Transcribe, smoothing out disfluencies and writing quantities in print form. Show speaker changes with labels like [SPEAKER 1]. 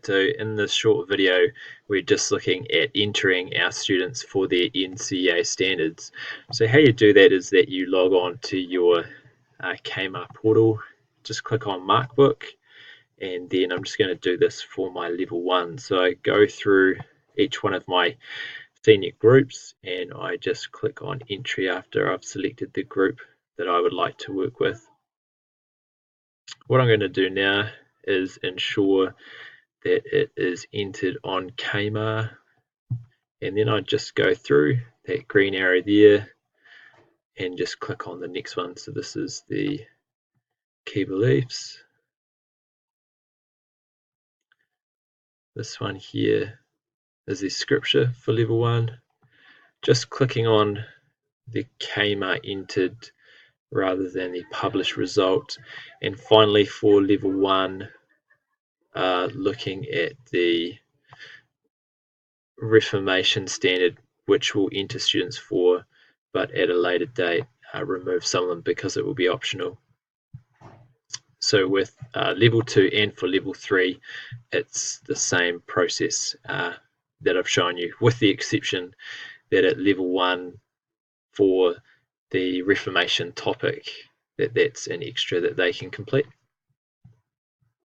[SPEAKER 1] So in this short video, we're just looking at entering our students for their NCEA standards. So how you do that is that you log on to your Kmart portal, just click on Markbook, and then I'm just going to do this for my level 1. So I go through each one of my senior groups and I just click on entry after I've selected the group that I would like to work with. What I'm going to do now is ensure that it is entered on Kmart, and then I just go through that green arrow there and just click on the next one. So this is the key beliefs. This one here is the scripture for level 1. Just clicking on the Kmart entered rather than the published result. And finally for level 1, looking at the Reformation standard, which will enter students for, but at a later date remove some of them because it will be optional. So with level 2 and for level 3, it's the same process that I've shown you, with the exception that at level 1 for the Reformation topic, that's an extra that they can complete.